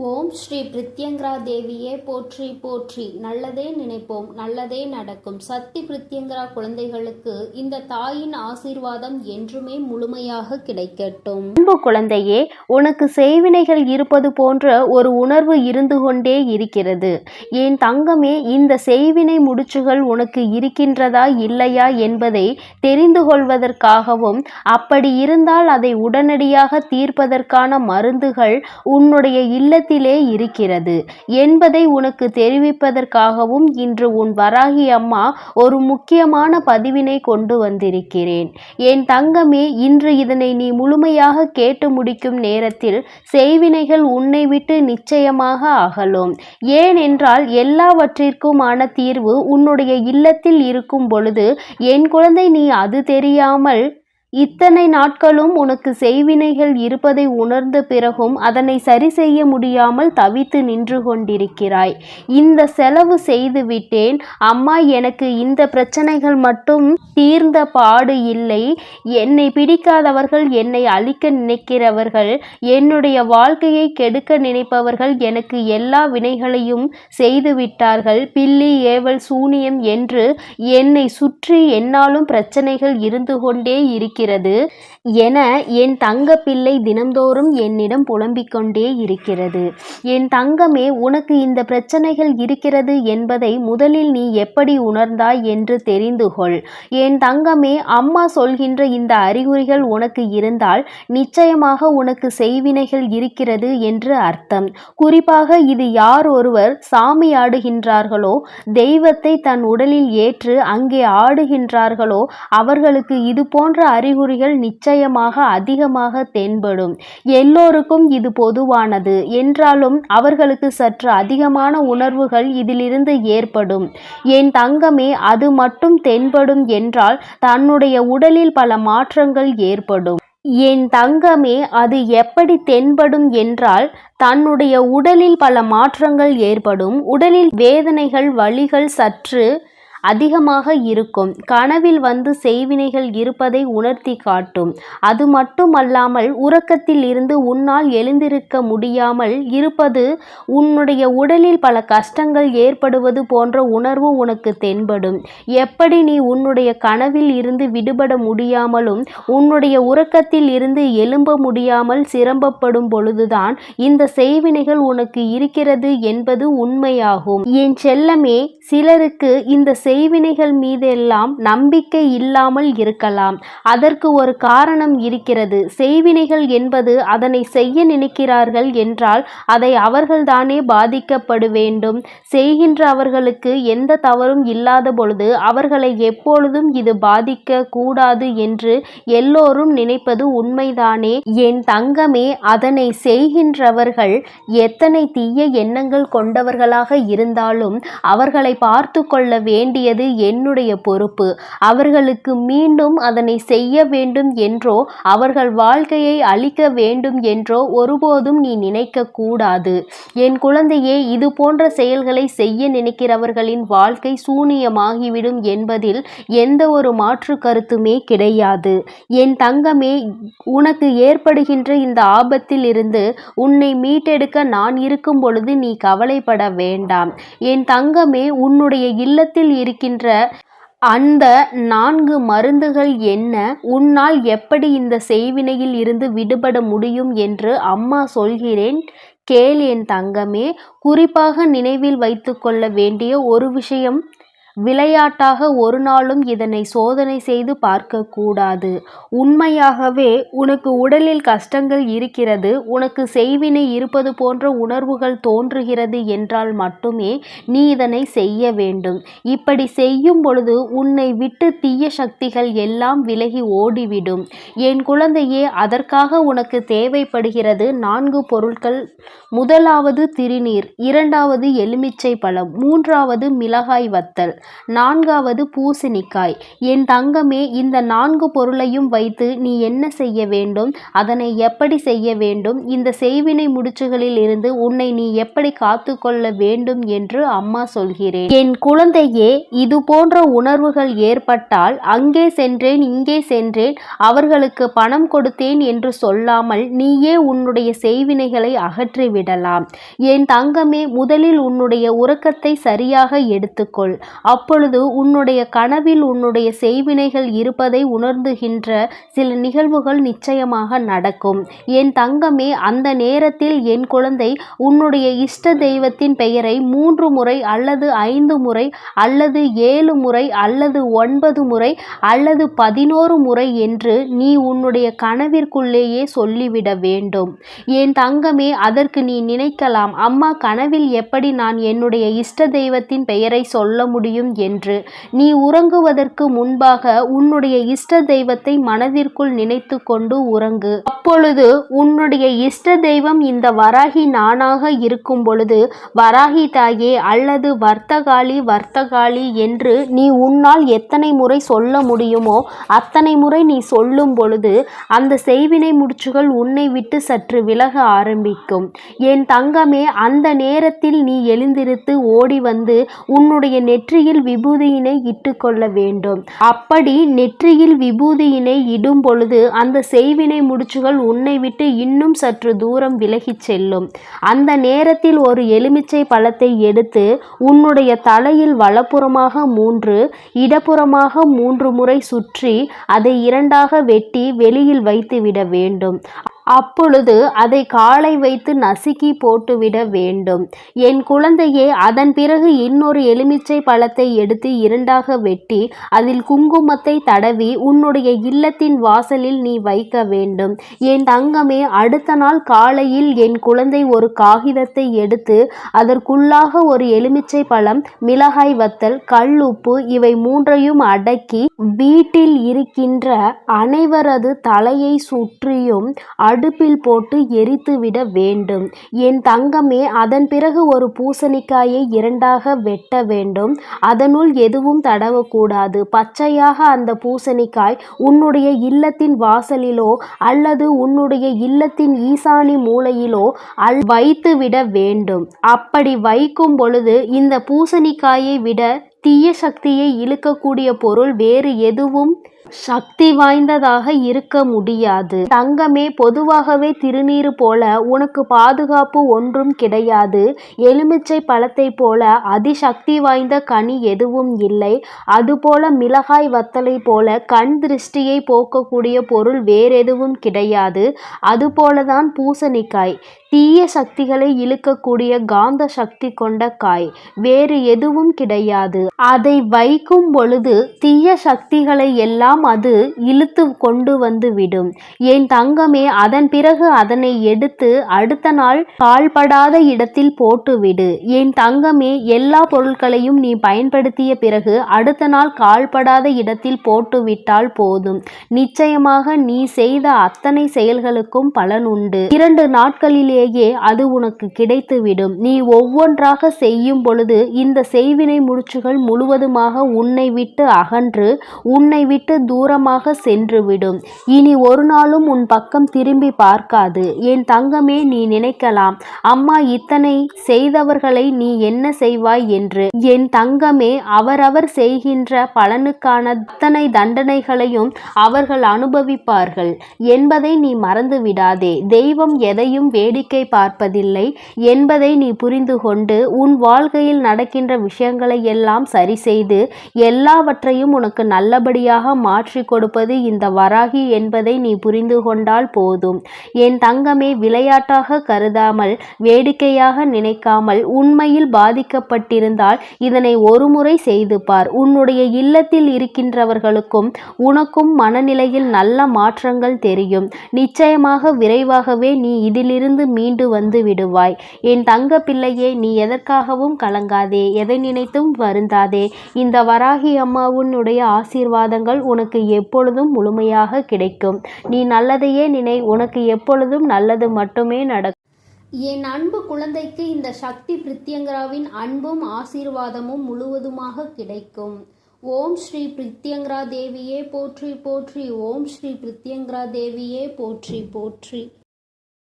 ஓம் ஸ்ரீ பிரித்யங்கரா தேவியே போற்றி போற்றி. நல்லதே நினைப்போம், நல்லதே நடக்கும். சக்தி பிரித்யங்கரா குழந்தைகளுக்கு இந்த தாயின் ஆசீர்வாதம் என்றுமே முழுமையாக கிடைக்கட்டும். அன்பு குழந்தையே, உனக்கு செய்வினைகள் இருப்பது போன்ற ஒரு உணர்வு இருந்து கொண்டே இருக்கிறது. என் தங்கமே, இந்த செய்வினை முடிச்சுகள் உனக்கு இருக்கின்றதா இல்லையா என்பதை தெரிந்து கொள்வதற்காகவும், அப்படி இருந்தால் அதை உடனடியாக தீர்ப்பதற்கான மருந்துகள் உன்னுடைய இல்ல இருக்கிறது என்பதை உனக்கு தெரிவிப்பதற்காகவும் இன்று உன் வராகி அம்மா ஒரு முக்கியமான பதிவினை கொண்டு வந்திருக்கிறேன். என் தங்கமே, இன்று இதனை நீ முழுமையாக கேட்டு முடிக்கும் நேரத்தில் செய்வினைகள் உன்னை விட்டு நிச்சயமாக அகலும். ஏனென்றால் எல்லாவற்றிற்குமான தீர்வு உன்னுடைய இல்லத்தில் இருக்கும் பொழுது என் குழந்தை, நீ அது தெரியாமல் இத்தனை நாட்களும் உனக்கு செய்வினைகள் இருப்பதை உணர்ந்த பிறகும் அதனை சரி செய்ய முடியாமல் தவித்து நின்று கொண்டிருக்கிறாய். இந்த செலவு செய்து விட்டேன் அம்மா, எனக்கு இந்த பிரச்சனைகள் மட்டும் தீர்ந்த பாடு இல்லை. என்னை பிடிக்காதவர்கள், என்னை அழிக்க நினைக்கிறவர்கள், என்னுடைய வாழ்க்கையை கெடுக்க நினைப்பவர்கள் எனக்கு எல்லா வினைகளையும் செய்து விட்டார்கள். பில்லி ஏவல் சூனியம் என்று என்னை சுற்றி என்னாலும் பிரச்சனைகள் இருந்து கொண்டே இருக்கிறது என என் தங்க பிள்ளை தினந்தோறும் என்னிடம் புலம்பிக் கொண்டே இருக்கிறது. என் தங்கமே, உனக்கு இந்த பிரச்சனைகள் இருக்கிறது என்பதை முதலில் நீ எப்படி உணர்ந்தாய் என்று தெரிந்து கொள். என் தங்கமே, அம்மா சொல்கின்ற இந்த அறிகுறிகள் உனக்கு இருந்தால் நிச்சயமாக உனக்கு செய்வினைகள் இருக்கிறது என்று அர்த்தம். குறிப்பாக இது யார் ஒருவர் சாமி ஆடுகின்றார்களோ, தெய்வத்தை தன் உடலில் ஏற்று அங்கே ஆடுகின்றார்களோ அவர்களுக்கு இது போன்ற அறிகுறிகள் நிச்சயமாக அதிகமாக தென்படும். எல்லோருக்கும் இது பொதுவானது என்றாலும் அவர்களுக்கு சற்று அதிகமான உணர்வுகள் இதிலிருந்து ஏற்படும். என் தங்கமே, அது மட்டும் தென்படும் என்றால் தன்னுடைய உடலில் பல மாற்றங்கள் ஏற்படும். என் தங்கமே, அது எப்படி தென்படும் என்றால் தன்னுடைய உடலில் பல மாற்றங்கள் ஏற்படும். உடலில் வேதனைகள், வலிகள் சற்று அதிகமாக இருக்கும். கனவில் வந்து செய்வினைகள் இருப்பதை உணர்த்தி காட்டும். அது மட்டுமல்லாமல் உறக்கத்தில் இருந்து உன்னால் எழுந்திருக்க முடியாமல் இருப்பது, உன்னுடைய உடலில் பல கஷ்டங்கள் ஏற்படுவது போன்ற உணர்வு உனக்கு தென்படும். எப்படி நீ உன்னுடைய கனவில் இருந்து விடுபட முடியாமலும் உன்னுடைய உறக்கத்தில் இருந்து எழும்ப முடியாமல் சிரமப்படும் பொழுதுதான் இந்த செய்வினைகள் உனக்கு இருக்கிறது என்பது உண்மையாகும். என் செல்லமே, சிலருக்கு இந்த செய்வினைகள் மீதெல்லாம் நம்பிக்கை இல்லாமல் இருக்கலாம். அதற்கு ஒரு காரணம் இருக்கிறது. செய்வினைகள் என்பது அதனை செய்ய நினைக்கிறார்கள் என்றால் அதை அவர்கள்தானே பாதிக்கப்பட வேண்டும். செய்கின்ற அவர்களுக்கு எந்த தவறும் இல்லாத பொழுது அவர்களை எப்பொழுதும் இது பாதிக்க கூடாது என்று எல்லோரும் நினைப்பது உண்மைதானே என் தங்கமே. அதனை செய்கின்றவர்கள் எத்தனை தீய எண்ணங்கள் கொண்டவர்களாக இருந்தாலும் அவர்களை பார்த்து கொள்ள வேண்டியது என்னுடைய பொறுப்பு. அவர்களுக்கு மீண்டும் அதனை செய்ய வேண்டும் என்றோ அவர்கள் வாழ்க்கையை அழிக்க வேண்டும் என்றோ ஒருபோதும் நீ நினைக்க கூடாது. என் குழந்தையே, இது போன்ற செயல்களை செய்ய நினைக்கிறவர்களின் வாழ்க்கை சூனியமாகிவிடும் என்பதில் எந்த ஒரு மாற்று கருத்துமே கிடையாது. என் தங்கமே, உனக்கு ஏற்படுகின்ற இந்த ஆபத்தில் இருந்து உன்னை மீட்டெடுக்க நான் இருக்கும் பொழுது நீ கவலைப்பட வேண்டாம். என் தங்கமே, உன்னுடைய இல்லத்தில் இருக்கின்ற அந்த 4 மருந்துகள் என்ன, உன்னால் எப்படி இந்த செய்வினையில் இருந்து விடுபட முடியும் என்று அம்மா சொல்கிறேன், கேள் என் தங்கமே. குறிப்பாக நினைவில் வைத்து கொள்ள வேண்டிய ஒரு விஷயம், விளையாட்டாக ஒரு நாளும் இதனை சோதனை செய்து பார்க்க கூடாது. உண்மையாகவே உனக்கு உடலில் கஷ்டங்கள் இருக்கிறது, உனக்கு செய்வினை இருப்பது போன்ற உணர்வுகள் தோன்றுகிறது என்றால் மட்டுமே நீ இதனை செய்ய வேண்டும். இப்படி செய்யும் பொழுது உன்னை விட்டு தீய சக்திகள் எல்லாம் விலகி ஓடிவிடும். என் குழந்தையே, அதற்காக உனக்கு தேவைப்படுகிறது 4 பொருட்கள். முதலாவது திருநீர், 2வது எலுமிச்சை பழம், 3வது மிளகாய் வத்தல், 4வது பூசணிக்காய். என் தங்கமே, இந்த 4 பொருளையும் வைத்து நீ என்ன செய்ய வேண்டும், அதனை எப்படி செய்ய வேண்டும், இந்த செய்வினை முடிச்சுகளில் இருந்து உன்னை நீ எப்படி காத்து கொள்ள வேண்டும் என்று அம்மா சொல்கிறேன். என் குழந்தையே, இது போன்ற உணர்வுகள் ஏற்பட்டால் அங்கே சென்றேன் இங்கே சென்றேன் அவர்களுக்கு பணம் கொடுத்தேன் என்று சொல்லாமல் நீயே உன்னுடைய செய்வினைகளை அகற்றிவிடலாம். என் தங்கமே, முதலில் உன்னுடைய உறக்கத்தை சரியாக எடுத்துக்கொள். அப்பொழுது உன்னுடைய கனவில் உன்னுடைய செய்வினைகள் இருப்பதை உணர்ந்துகின்ற சில நிகழ்வுகள் நிச்சயமாக நடக்கும். என் தங்கமே, அந்த நேரத்தில் என் குழந்தை உன்னுடைய இஷ்ட தெய்வத்தின் பெயரை 3 முறை அல்லது 5 முறை அல்லது 7 முறை அல்லது 9 முறை அல்லது 11 முறை என்று நீ உன்னுடைய கனவிற்குள்ளேயே சொல்லிவிட வேண்டும். என் தங்கமே, அதற்கு நீ நினைக்கலாம், அம்மா, கனவில் எப்படி நான் என்னுடைய இஷ்ட தெய்வத்தின் பெயரை சொல்ல முடியும் என்று. நீ உறங்குவதற்கு முன்பாக உன்னுடைய இஷ்ட தெய்வத்தை மனதிற்குள் நினைத்து கொண்டு உறங்கு. அப்பொழுது உன்னுடைய இஷ்ட தெய்வம் இந்த வராகி நானாக இருக்கும் பொழுது, வராகி தாயே அல்லது வர்த்தகாளி என்று நீ உன்னால் எத்தனை முறை சொல்ல முடியுமோ அத்தனை முறை நீ சொல்லும் பொழுது அந்த செய்வினை முடிச்சுகள் உன்னை விட்டு சற்று விலக ஆரம்பிக்கும். என் தங்கமே, அந்த நேரத்தில் நீ எழுந்திருத்து ஓடி வந்து உன்னுடைய நெற்றியில் விபூதியினை இட்டுக்கொள்ள வேண்டும். அப்படி நெற்றியில் விபூதியினை இடும் பொழுது அந்த செய்வினை முடிச்சுகள் உன்னை விட்டு இன்னும் சற்று தூரம் விலகிச் செல்லும். அந்த நேரத்தில் ஒரு எலுமிச்சை பழத்தை எடுத்து உன்னுடைய தலையில் வலப்புறமாக 3 இடப்புறமாக 3 முறை சுற்றி அதை 2ஆக வெட்டி வெளியில் வைத்துவிட வேண்டும். அப்பொழுது அதை காலை வைத்து நசுக்கி போட்டுவிட வேண்டும். என் குழந்தையே, அதன் பிறகு இன்னொரு எலுமிச்சை பழத்தை எடுத்து 2ஆக வெட்டி அதில் குங்குமத்தை தடவி உன்னுடைய இல்லத்தின் வாசலில் நீ வைக்க வேண்டும். என் தங்கமே, அடுத்த நாள் காலையில் என் குழந்தை ஒரு காகிதத்தை எடுத்து அதற்குள்ளாக ஒரு எலுமிச்சை பழம், மிளகாய் வத்தல், கல் உப்பு இவை 3ஐயும் அடக்கி வீட்டில் இருக்கின்ற அனைவரது தலையை சுற்றியும் அடுப்பில் போட்டு எரித்துவிட வேண்டும். என் தங்கமே, அதன் பிறகு ஒரு பூசணிக்காயை 2ஆக வெட்ட வேண்டும். அதனுள் எதுவும் தடவக்கூடாது. பச்சையாக அந்த பூசணிக்காய் உன்னுடைய இல்லத்தின் வாசலிலோ அல்லது உன்னுடைய இல்லத்தின் ஈசானி மூலையிலோ வைத்துவிட வேண்டும். அப்படி வைக்கும் பொழுது இந்த பூசணிக்காயை விட தீய சக்தியை இழுக்கக்கூடிய பொருள் வேறு எதுவும் சக்தி வாய்ந்ததாக இருக்க முடியாது. தங்கமே, பொதுவாகவே திருநீறு போல உனக்கு பாதுகாப்பு ஒன்றும் கிடையாது. எலுமிச்சை பழத்தை போல அதிசக்தி வாய்ந்த கனி எதுவும் இல்லை. அதுபோல மிளகாய் வத்தலை போல கண் திருஷ்டியை போக்கக்கூடிய பொருள் வேறெதுவும் கிடையாது. அதுபோலதான் பூசணிக்காய் தீய சக்திகளை இழுக்கக்கூடிய காந்த சக்தி கொண்ட காய், வேறு எதுவும் கிடையாது. அதை வைக்கும் பொழுது தீய சக்திகளை எல்லாம் அது இழுத்து கொண்டு வந்து விடும். என் தங்கமே, அதன் பிறகு அதனை எடுத்து அடுத்த நாள் கால்படாத இடத்தில் போட்டுவிடு. என் தங்கமே, எல்லா பொருட்களையும் நீ பயன்படுத்திய பிறகு அடுத்த நாள் கால்படாத இடத்தில் போட்டுவிட்டால் போதும். நிச்சயமாக நீ செய்த அத்தனை செயல்களுக்கும் பலன் உண்டு. 2 நாட்களிலேயே அது உனக்கு கிடைத்துவிடும். நீ ஒவ்வொன்றாக செய்யும் பொழுது இந்த செய்வினை முடிச்சுகள் முழுவதுமாக உன்னை விட்டு அகன்று உன்னை விட்டு தூரமாக சென்றுவிடும். இனி ஒரு நாளும் உன் பக்கம் திரும்பி பார்க்காது. என் தங்கமே, நீ நினைக்கலாம், அம்மா, இத்தனை செய்தவர்களை நீ என்ன செய்வாய் என்று. என் தங்கமே, அவரவர் செய்கின்ற பலனுக்கான அத்தனை தண்டனைகளையும் அவர்கள் அனுபவிப்பார்கள் என்பதை நீ மறந்து விடாதே. தெய்வம் எதையும் வேடிக்கை பார்ப்பதில்லை என்பதை நீ புரிந்து கொண்டு உன் வாழ்க்கையில் நடக்கின்ற விஷயங்களை எல்லாம் சரி செய்து எல்லாவற்றையும் உனக்கு நல்லபடியாக மாற்றி கொடுப்பது இந்த வராகி என்பதை நீ புரிந்து கொண்டால் போதும். என் தங்கமே, விளையாட்டாக கருதாமல் வேடிக்கையாக நினைக்காமல் உண்மையில் பாதிக்கப்பட்டிருந்தால் இதனை ஒரு முறை செய்து பார். உன்னுடைய இல்லத்தில் இருக்கின்றவர்களுக்கும் உனக்கும் மனநிலையில் நல்ல மாற்றங்கள் தெரியும். நிச்சயமாக விரைவாகவே நீ இதிலிருந்து மீண்டு வந்து விடுவாய். என் தங்க பிள்ளையே, நீ எதற்காகவும் கலங்காதே, எதை நினைத்தும் வருந்தாதே. இந்த வராகி அம்மாவுடைய ஆசீர்வாதங்கள் உனக்கு எப்பொழுதும் முழுமையாக கிடைக்கும். நீ நல்லதையே நினை, உனக்கு எப்பொழுதும் நல்லது மட்டுமே நடக்கும். என் அன்பு குழந்தைக்கு இந்த சக்தி பிரித்யங்கராவின் அன்பும் ஆசீர்வாதமும் முழுவதுமாக கிடைக்கும். ஓம் ஸ்ரீ பிரித்யங்கரா தேவியே போற்றி போற்றி. ஓம் ஸ்ரீ பிரித்யங்கரா தேவியே போற்றி போற்றி.